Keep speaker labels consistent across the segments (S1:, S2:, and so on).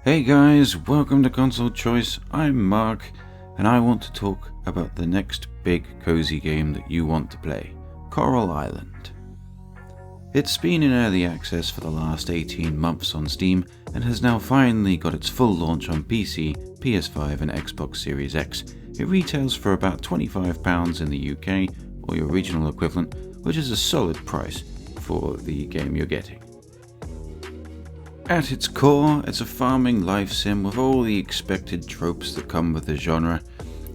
S1: Hey guys, welcome to Console Choice. I'm Mark, and I want to talk about the next big cozy game that you want to play, Coral Island. It's been in early access for the last 18 months on Steam, and has now finally got its full launch on PC, PS5 and Xbox Series X. It retails for about £25 in the UK, or your regional equivalent, which is a solid price for the game you're getting. At its core, it's a farming life sim with all the expected tropes that come with the genre.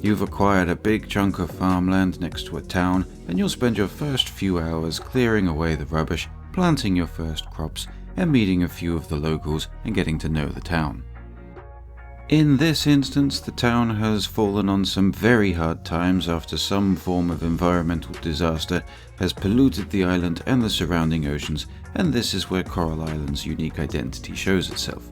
S1: You've acquired a big chunk of farmland next to a town, and you'll spend your first few hours clearing away the rubbish, planting your first crops, and meeting a few of the locals and getting to know the town. In this instance, the town has fallen on some very hard times after some form of environmental disaster has polluted the island and the surrounding oceans, and this is where Coral Island's unique identity shows itself.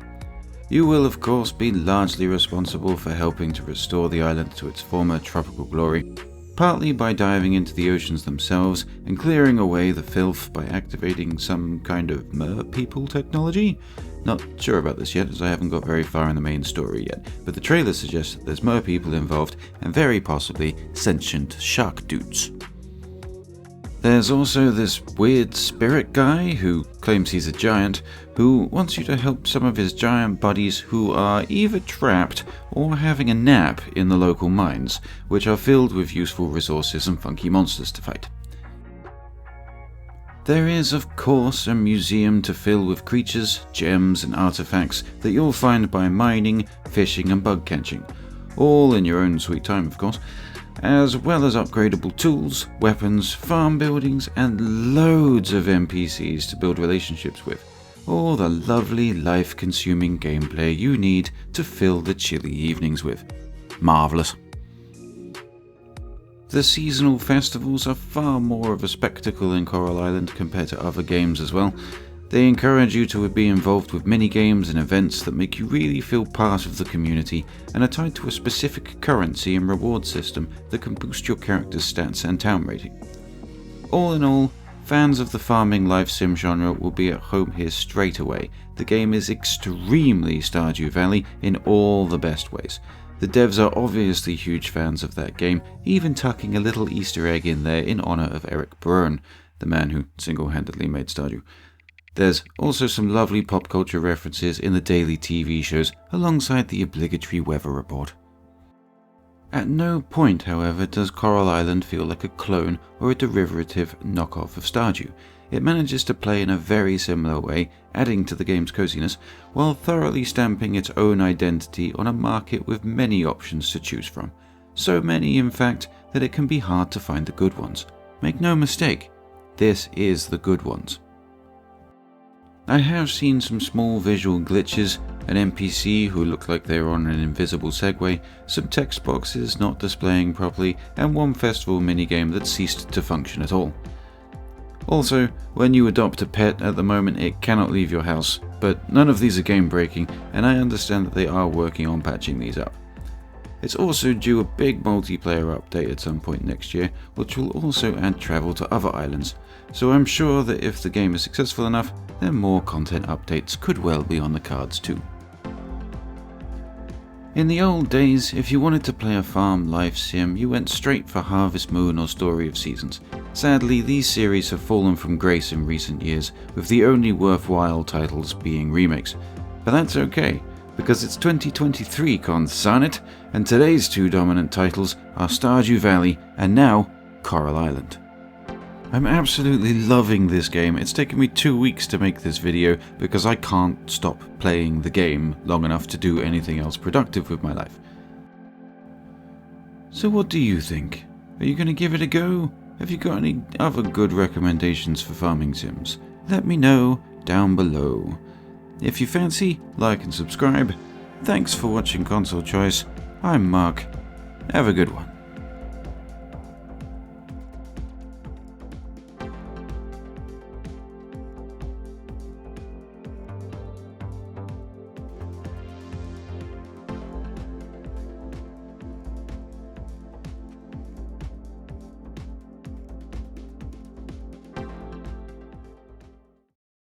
S1: You will of course be largely responsible for helping to restore the island to its former tropical glory, partly by diving into the oceans themselves and clearing away the filth by activating some kind of mer-people technology. Not sure about this yet, as I haven't got very far in the main story yet, but the trailer suggests that there's mer-people involved and very possibly sentient shark dudes. There's also this weird spirit guy who claims he's a giant, who wants you to help some of his giant buddies who are either trapped or having a nap in the local mines, which are filled with useful resources and funky monsters to fight. There is of course a museum to fill with creatures, gems and artifacts that you'll find by mining, fishing and bug catching, all in your own sweet time of course, as well as upgradable tools, weapons, farm buildings and loads of NPCs to build relationships with. All the lovely life-consuming gameplay you need to fill the chilly evenings with. Marvellous. The seasonal festivals are far more of a spectacle in Coral Island compared to other games as well. They encourage you to be involved with mini-games and events that make you really feel part of the community and are tied to a specific currency and reward system that can boost your character's stats and town rating. All in all, fans of the farming life sim genre will be at home here straight away. The game is extremely Stardew Valley in all the best ways. The devs are obviously huge fans of that game, even tucking a little Easter egg in there in honour of Eric Byrne, the man who single-handedly made Stardew. There's also some lovely pop culture references in the daily TV shows alongside the obligatory weather report. At no point, however, does Coral Island feel like a clone or a derivative knockoff of Stardew. It manages to play in a very similar way, adding to the game's coziness, while thoroughly stamping its own identity on a market with many options to choose from. So many, in fact, that it can be hard to find the good ones. Make no mistake, this is the good ones. I have seen some small visual glitches, an NPC who looked like they were on an invisible Segway, some text boxes not displaying properly, and one festival minigame that ceased to function at all. Also, when you adopt a pet at the moment it cannot leave your house, but none of these are game breaking, and I understand that they are working on patching these up. It's also due a big multiplayer update at some point next year, which will also add travel to other islands, so I'm sure that if the game is successful enough, then more content updates could well be on the cards too. In the old days, if you wanted to play a farm life sim, you went straight for Harvest Moon or Story of Seasons. Sadly, these series have fallen from grace in recent years, with the only worthwhile titles being remakes. But that's okay, because it's 2023 Sonnet, and today's two dominant titles are Stardew Valley and now Coral Island. I'm absolutely loving this game. It's taken me 2 weeks to make this video because I can't stop playing the game long enough to do anything else productive with my life. So what do you think? Are you going to give it a go? Have you got any other good recommendations for farming sims? Let me know down below. If you fancy, like and subscribe. Thanks for watching Console Choice. I'm Mark. Have a good one.